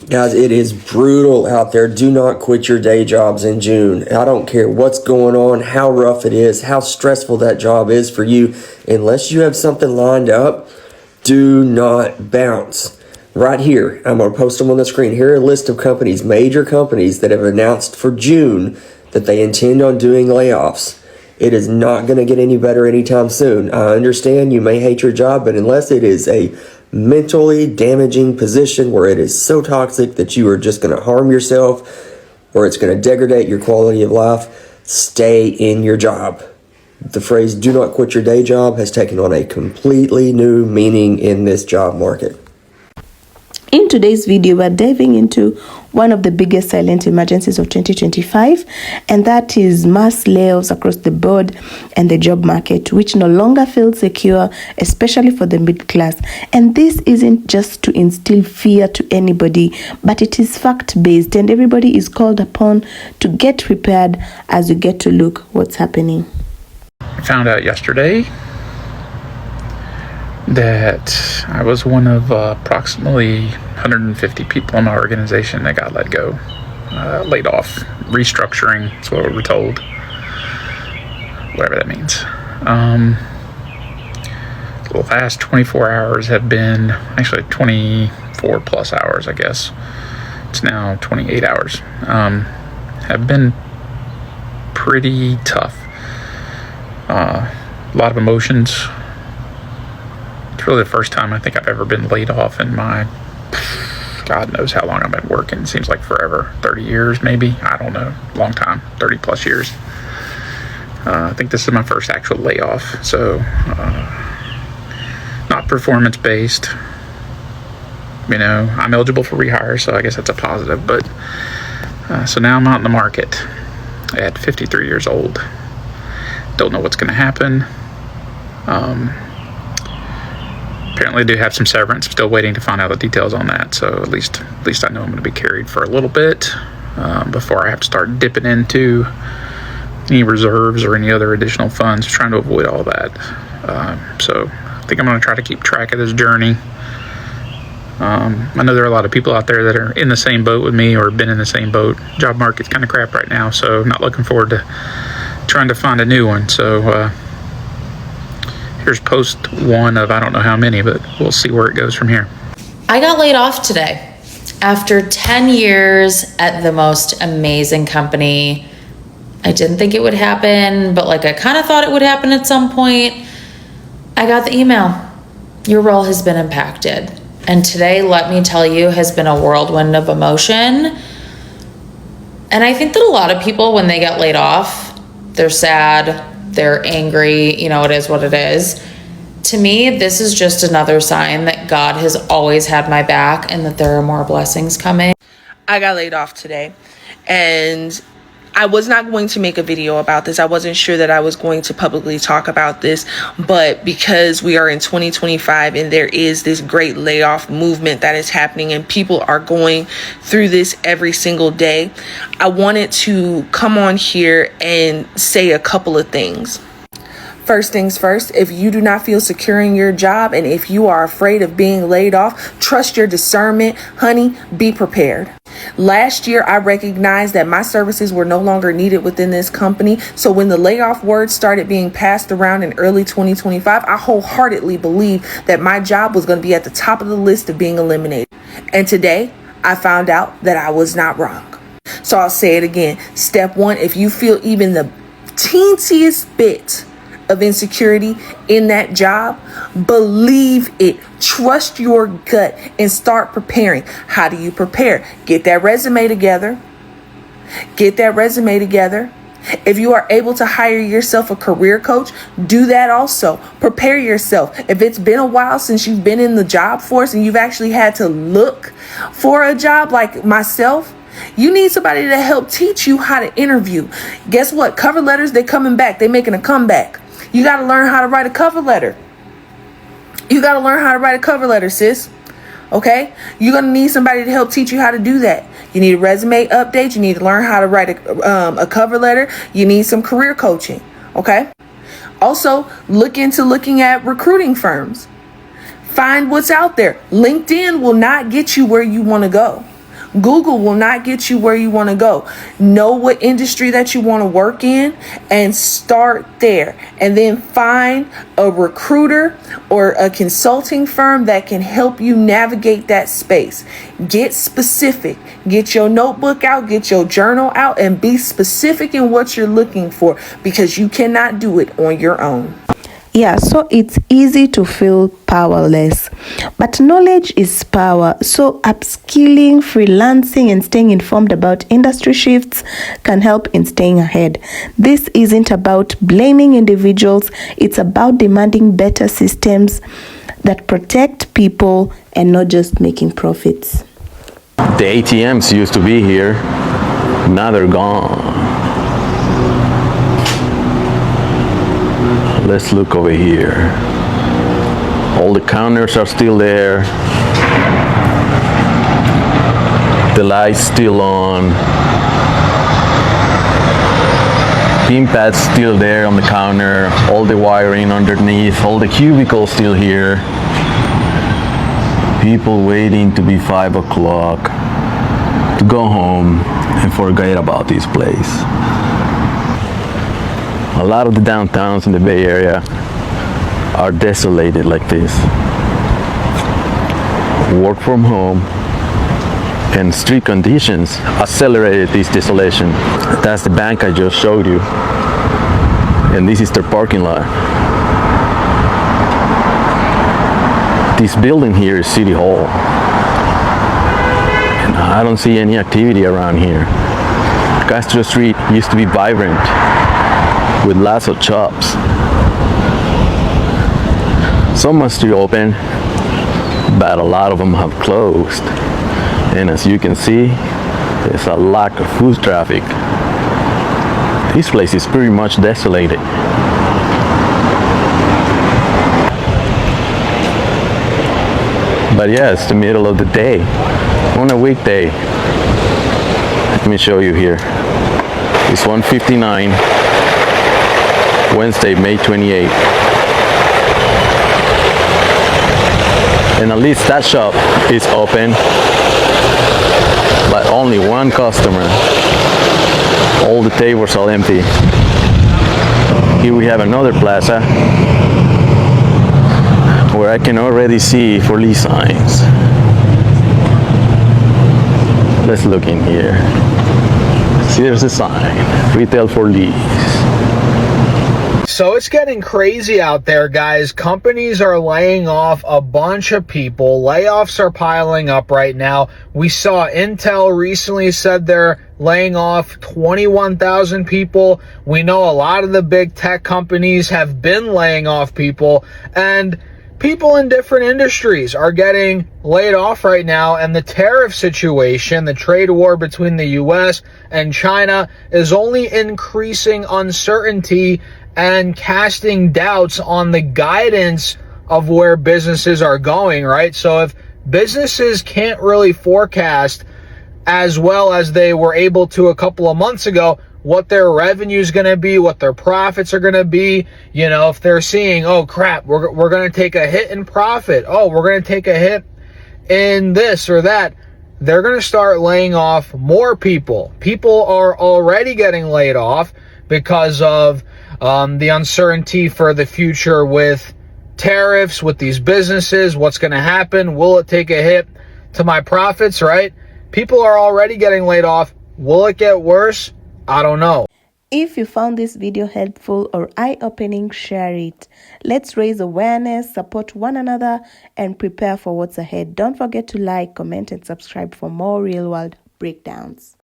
Guys, it is brutal out there. Do not quit your day jobs in June. I don't care what's going on, how rough it is, how stressful that job is for you. Unless you have something lined up, do not bounce. Right here, I'm going to post them on the screen. Here are a list of companies, major companies that have announced for June that they intend on doing layoffs. It is not going to get any better anytime soon. I understand you may hate your job, but unless it is a mentally damaging position where it is so toxic that you are just going to harm yourself or it's going to degrade your quality of life, stay in your job. The phrase "do not quit your day job" has taken on a completely new meaning in this job market. In today's video, we're diving into one of the biggest silent emergencies of 2025, and that is mass layoffs across the board and the job market, which no longer feels secure, especially for the middle class. And this isn't just to instill fear to anybody, but it is fact-based, and everybody is called upon to get prepared as you get to look what's happening. I found out yesterday that I was one of approximately 150 people in my organization that got let go, laid off, restructuring. That's what we were told, whatever that means. The last 24 hours have been actually 24 plus hours, I guess. It's now 28 hours. Have been pretty tough. A lot of emotions. It's really the first time I think I've ever been laid off in my, God knows how long I've been working. It seems like forever, 30 years maybe. I don't know, long time, 30 plus years. I think this is my first actual layoff. So, not performance based. You know, I'm eligible for rehire, so I guess that's a positive. But so now I'm out in the market at 53 years old. Don't know what's going to happen. Apparently do have some severance. Still waiting to find out the details on that. So at least I know I'm going to be carried for a little bit before I have to start dipping into any reserves or any other additional funds, trying to avoid all that. So I think I'm going to try to keep track of this journey. I know there are a lot of people out there that are in the same boat with me or have been in the same boat. Job market's kind of crap right now, so I'm not looking forward to trying to find a new one. So here's post one of I don't know how many, but we'll see where it goes from here. I got laid off today after 10 years at the most amazing company. I didn't think it would happen, but I kind of thought it would happen at some point. I got the email. Your role has been impacted. And today, let me tell you, has been a whirlwind of emotion. And I think that a lot of people, when they get laid off, they're sad, they're angry, it is what it is. To me, this is just another sign that God has always had my back and that there are more blessings coming. I got laid off today, and I was not going to make a video about this. I wasn't sure that I was going to publicly talk about this, but because we are in 2025 and there is this great layoff movement that is happening and people are going through this every single day, I wanted to come on here and say a couple of things. First things first, if you do not feel secure in your job and if you are afraid of being laid off, trust your discernment. Honey, be prepared. Last year, I recognized that my services were no longer needed within this company. So when the layoff word started being passed around in early 2025, I wholeheartedly believed that my job was going to be at the top of the list of being eliminated. And today, I found out that I was not wrong. So I'll say it again. Step one, if you feel even the teensiest bit of insecurity in that job, believe it. Trust your gut and start preparing. How do you prepare? Get that resume together. If you are able to hire yourself a career coach, do that also. Prepare yourself. If it's been a while since you've been in the job force and you've actually had to look for a job like myself, you need somebody to help teach you how to interview. Guess what? Cover letters, they're coming back. They're making a comeback. You got to learn how to write a cover letter. Sis. Okay? You're going to need somebody to help teach you how to do that. You need a resume update. You need to learn how to write a cover letter. You need some career coaching. Okay? Also, looking at recruiting firms. Find what's out there. LinkedIn will not get you where you want to go. Google will not get you where you want to go. Know what industry that you want to work in and start there. And then find a recruiter or a consulting firm that can help you navigate that space. Get specific. Get your notebook out, get your journal out, and be specific in what you're looking for, because you cannot do it on your own. Yeah, so it's easy to feel powerless, but knowledge is power. So upskilling, freelancing, and staying informed about industry shifts can help in staying ahead. This isn't about blaming individuals, it's about demanding better systems that protect people and not just making profits. The ATMs used to be here, now they're gone. Let's look over here. All the counters are still there. The light's still on. Pin pad's still there on the counter. All the wiring underneath. All the cubicles still here. People waiting to be 5 o'clock to go home and forget about this place. A lot of the downtowns in the Bay Area are desolated like this. Work from home and street conditions accelerated this desolation. That's the bank I just showed you. And this is their parking lot. This building here is City Hall. And I don't see any activity around here. Castro Street used to be vibrant with lots of shops. Some are still open, but a lot of them have closed. And as you can see, there's a lack of foot traffic. This place is pretty much desolated. But yeah, it's the middle of the day on a weekday. Let me show you here. It's 1:59, Wednesday, May 28th. And at least that shop is open, but only one customer. All the tables are empty. Here we have another plaza where I can already see for lease signs. Let's look in here. See, there's a sign, retail for lease. So it's getting crazy out there, guys. Companies are laying off a bunch of people. Layoffs are piling up right now. We saw Intel recently said they're laying off 21,000 people. We know a lot of the big tech companies have been laying off people, and people in different industries are getting laid off right now. And the tariff situation, the trade war between the US and China, is only increasing uncertainty and casting doubts on the guidance of where businesses are going, right? So if businesses can't really forecast as well as they were able to a couple of months ago what their revenue is going to be, what their profits are going to be, you know, if they're seeing, oh crap, we're going to take a hit in profit, oh, we're going to take a hit in this or that, they're going to start laying off more people. People are already getting laid off because of the uncertainty for the future with tariffs, with these businesses. What's going to happen? Will it take a hit to my profits, right? People are already getting laid off. Will it get worse? I don't know. If you found this video helpful or eye-opening, share it. Let's raise awareness, support one another, and prepare for what's ahead. Don't forget to like, comment, and subscribe for more real-world breakdowns.